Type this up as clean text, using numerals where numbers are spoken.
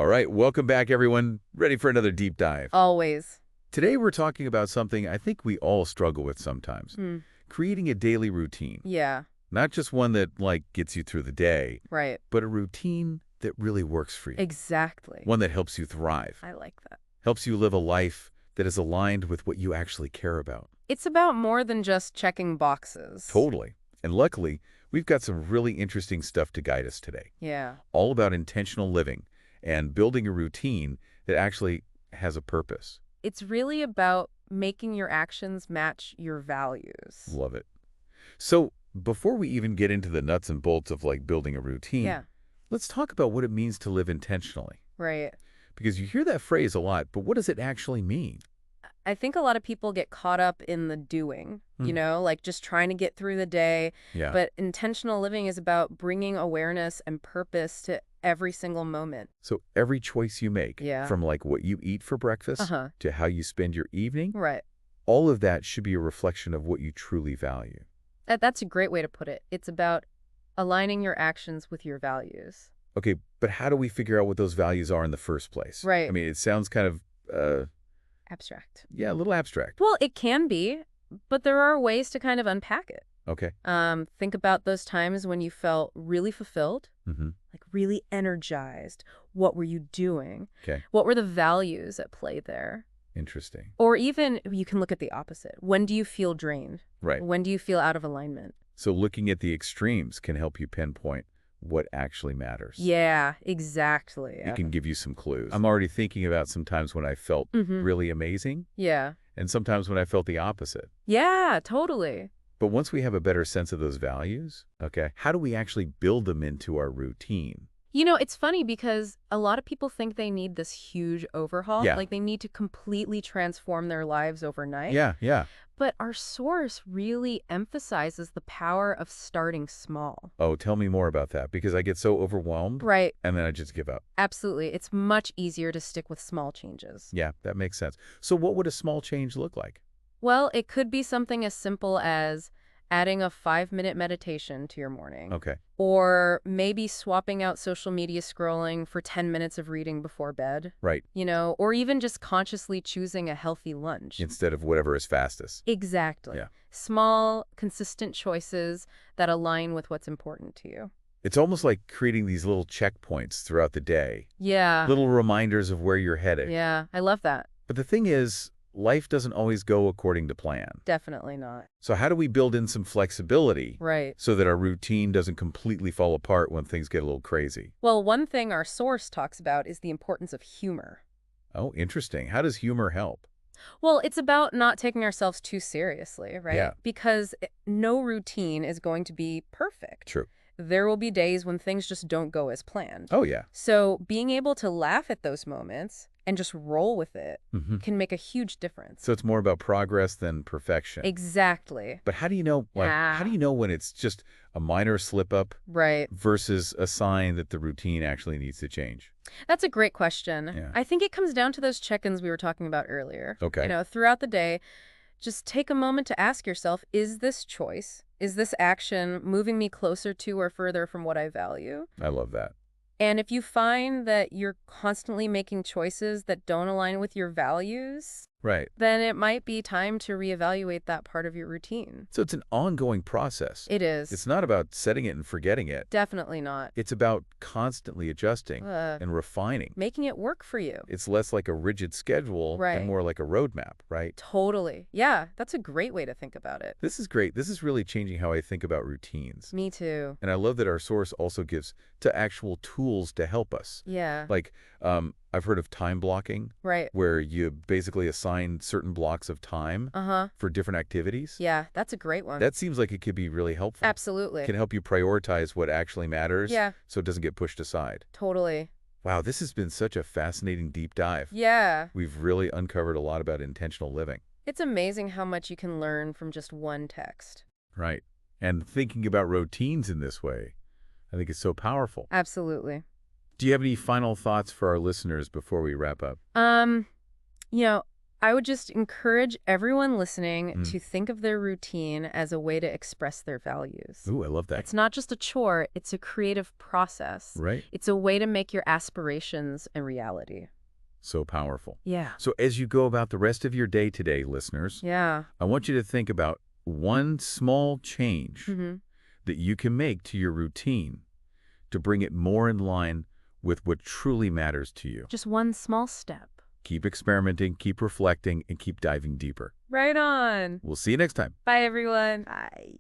All right, welcome back, everyone. Ready for another deep dive. Always. Today, we're talking about something I think we all struggle with sometimes. Creating a daily routine. Yeah, Not just one that, gets you through the day, right. but a routine that really works for you. Exactly. One that helps you thrive. I like that. Helps you live a life that is aligned with what you actually care about. It's about more than just checking boxes. Totally. And luckily, we've got some really interesting stuff to guide us today. Yeah. All about intentional living and building a routine that actually has a purpose. It's really about making your actions match your values. Love it. So before we even get into the nuts and bolts of building a routine, Yeah, let's talk about what it means to live intentionally. right. Because you hear that phrase a lot, but what does it actually mean? I think a lot of people get caught up in the doing, Hmm. like just trying to get through the day. Yeah. But intentional living is about bringing awareness and purpose to every single moment. So every choice you make, Yeah. from what you eat for breakfast Uh-huh. to how you spend your evening, Right. all of that should be a reflection of what you truly value. That's a great way to put it. It's about aligning your actions with your values. Okay, but how do we figure out what those values are in the first place? Right. I mean, it sounds kind of, Abstract. a little abstract. Well, it can be, but there are ways to kind of unpack it. Okay. Think about those times when you felt really fulfilled, Mm-hmm. like really energized. What were you doing? Okay. What were the values at play there? Interesting. Or even you can look at the opposite. When do you feel drained? Right. When do you feel out of alignment? So looking at the extremes can help you pinpoint what actually matters. Yeah, exactly. It can give you some clues. I'm already thinking about some times when I felt really amazing Yeah. and sometimes when I felt the opposite. Yeah, totally. But once we have a better sense of those values, okay, how do we actually build them into our routine? It's funny because a lot of people think they need this huge overhaul. Yeah. Like they need to completely transform their lives overnight. Yeah. But our source really emphasizes the power of starting small. Oh, tell me more about that because I get so overwhelmed Right. and then I just give up. Absolutely. It's much easier to stick with small changes. Yeah, that makes sense. So what would a small change look like? Well, it could be something as simple as adding a 5-minute meditation to your morning. Okay. Or maybe swapping out social media scrolling for 10 minutes of reading before bed. Right. Or even just consciously choosing a healthy lunch. Instead of whatever is fastest. Exactly. Yeah. Small, consistent choices that align with what's important to you. It's almost like creating these little checkpoints throughout the day. Yeah. Little reminders of where you're headed. Yeah, I love that. But the thing is, life doesn't always go according to plan. Definitely not. So how do we build in some flexibility Right. so that our routine doesn't completely fall apart when things get a little crazy? Well, one thing our source talks about is the importance of humor. Oh, interesting. How does humor help? Well, it's about not taking ourselves too seriously, right? Yeah. Because no routine is going to be perfect. True. There will be days when things just don't go as planned. Oh, yeah. So being able to laugh at those moments and just roll with it can make a huge difference. So it's more about progress than perfection. Exactly. But how do you know, how do you know when it's just a minor slip up Right. versus a sign that the routine actually needs to change? That's a great question. Yeah. I think it comes down to those check-ins we were talking about earlier. Okay. Throughout the day, just take a moment to ask yourself, is this choice, is this action moving me closer to or further from what I value? I love that. And if you find that you're constantly making choices that don't align with your values, Right. then it might be time to reevaluate that part of your routine. So it's an ongoing process. It is. It's not about setting it and forgetting it. Definitely not. It's about constantly adjusting and refining. Making it work for you. It's less like a rigid schedule Right. and more like a roadmap, right? Totally. Yeah, that's a great way to think about it. This is great. This is really changing how I think about routines. Me too. And I love that our source also gives to actual tools to help us. Yeah. Like, I've heard of time blocking, Right. where you basically assign certain blocks of time Uh-huh. for different activities. Yeah, that's a great one. That seems like it could be really helpful. Absolutely. It can help you prioritize what actually matters Yeah. so it doesn't get pushed aside. Totally. Wow, this has been such a fascinating deep dive. Yeah. We've really uncovered a lot about intentional living. It's amazing how much you can learn from just one text. Right. And thinking about routines in this way, I think is so powerful. Absolutely. Do you have any final thoughts for our listeners before we wrap up? You know, I would just encourage everyone listening Mm. to think of their routine as a way to express their values. Ooh, I love that. It's not just a chore, it's a creative process. Right? It's a way to make your aspirations a reality. So powerful. Yeah. So as you go about the rest of your day today, listeners, Yeah. I want you to think about one small change Hmm. that you can make to your routine to bring it more in line with what truly matters to you. Just one small step. Keep experimenting, keep reflecting, and keep diving deeper. Right on. We'll see you next time. Bye, everyone. Bye.